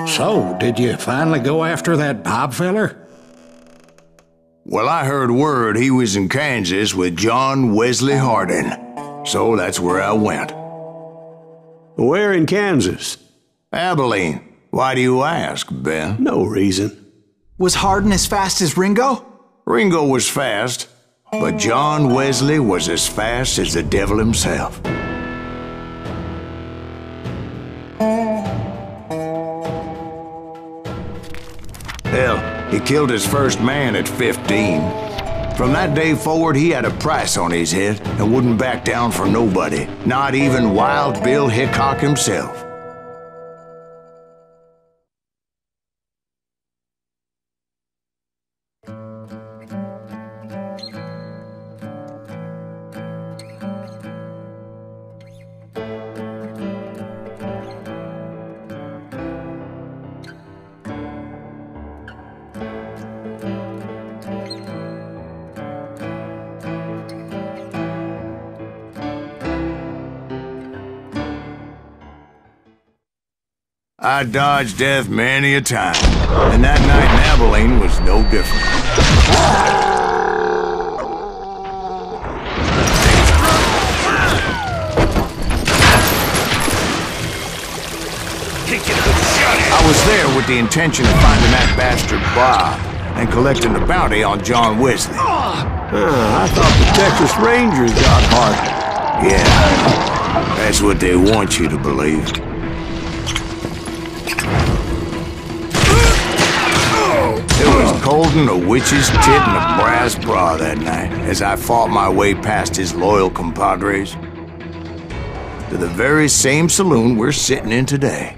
So, did you finally go after that Bob feller? Well, I heard word he was in Kansas with John Wesley Hardin, so that's where I went. Where in Kansas? Abilene. Why do you ask, Ben? No reason. Was Hardin as fast as Ringo? Ringo was fast, but John Wesley was as fast as the devil himself. Hell, he killed his first man at 15. From that day forward, he had a price on his head and wouldn't back down for nobody, not even Wild Bill Hickok himself. I dodged death many a time, and that night in Abilene was no different. I was there with the intention of finding that bastard Bob and collecting the bounty on John Wesley. I thought the Texas Rangers got Hardin. Yeah, that's what they want you to believe. It was cold in a witch's tit and a brass bra that night as I fought my way past his loyal compadres to the very same saloon we're sitting in today.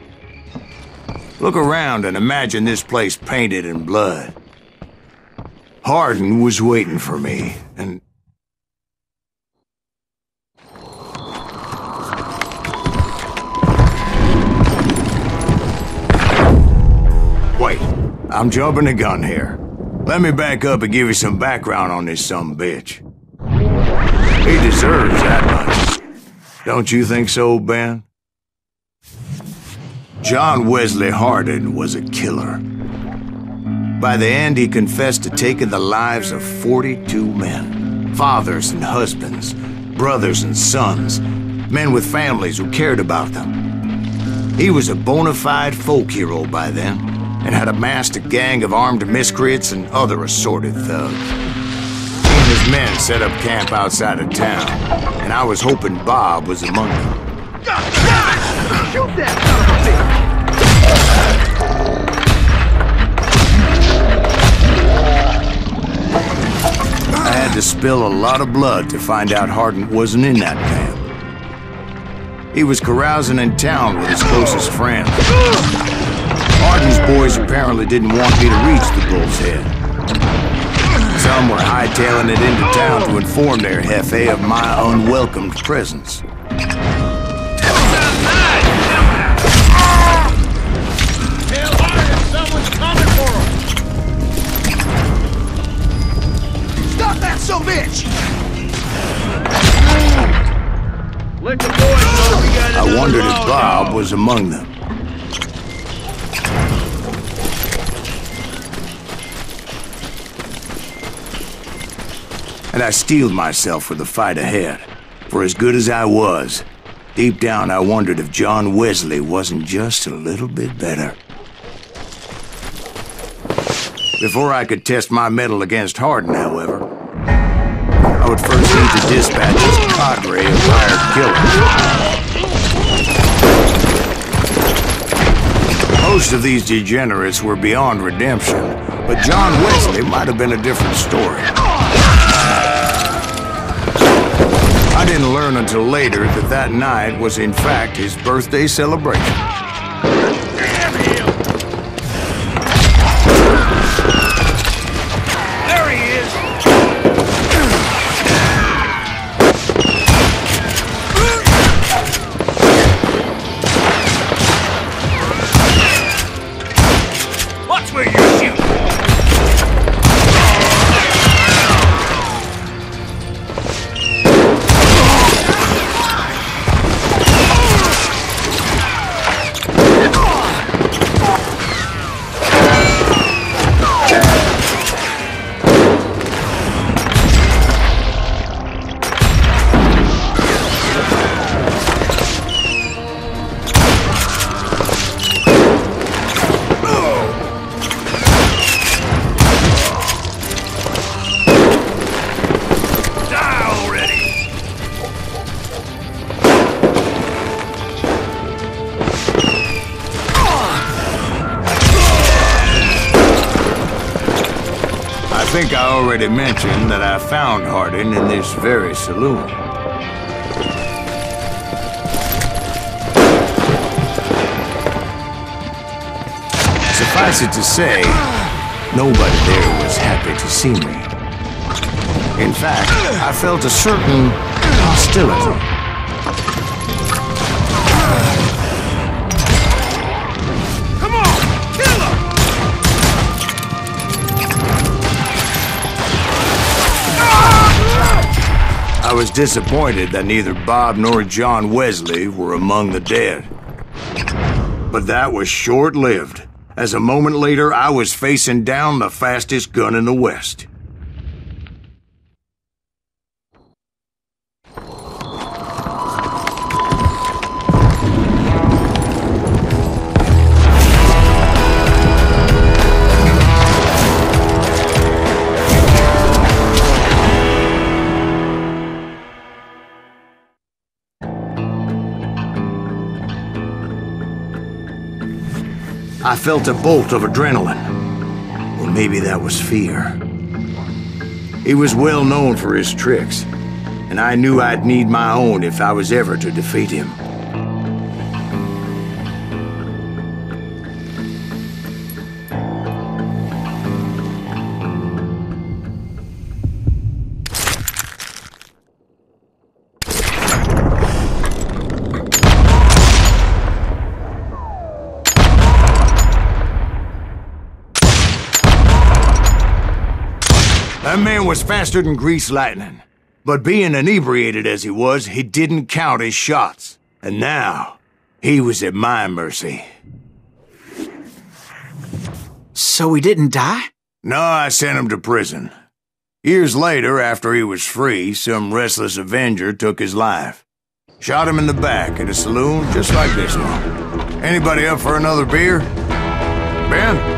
Look around and imagine this place painted in blood. Hardin was waiting for me, and... Wait. I'm jumping the gun here. Let me back up and give you some background on this sumbitch. He deserves that much. Don't you think so, Ben? John Wesley Hardin was a killer. By the end, he confessed to taking the lives of 42 men. Fathers and husbands, brothers and sons, men with families who cared about them. He was a bona fide folk hero by then, and had amassed a gang of armed miscreants and other assorted thugs. He and his men set up camp outside of town, and I was hoping Bob was among them. God damn it! Shoot that son of a bitch! I had to spill a lot of blood to find out Hardin wasn't in that camp. He was carousing in town with his closest friends. Hardin's boys apparently didn't want me to reach the Bull's Head. Some were hightailing it into town to inform their jefe of my unwelcomed presence. Hell, Hardin, someone's coming for him! Stop that son-bitch! Let the boys know we got another I wondered if raw Bob dog. was among them. And I steeled myself for the fight ahead. For as good as I was, deep down I wondered if John Wesley wasn't just a little bit better. Before I could test my mettle against Hardin, however, I would first need to dispatch his cadre of hired killers. Most of these degenerates were beyond redemption, but John Wesley might have been a different story. I didn't learn until later that that night was in fact his birthday celebration. Damn him! There he is! Watch where you're shooting! think I already mentioned that I found Hardin in this very saloon. Suffice it to say, nobody there was happy to see me. In fact, I felt a certain hostility. Come on! Kill him! I was disappointed that neither Bob nor John Wesley were among the dead. But that was short-lived, as a moment later I was facing down the fastest gun in the West. I felt a bolt of adrenaline. Or maybe that was fear. He was well known for his tricks, and I knew I'd need my own if I was ever to defeat him. That man was faster than greased lightning. But being inebriated as he was, he didn't count his shots. And now, he was at my mercy. So he didn't die? No, I sent him to prison. Years later, after he was free, some restless avenger took his life. Shot him in the back at a saloon just like this one. Anybody up for another beer? Ben?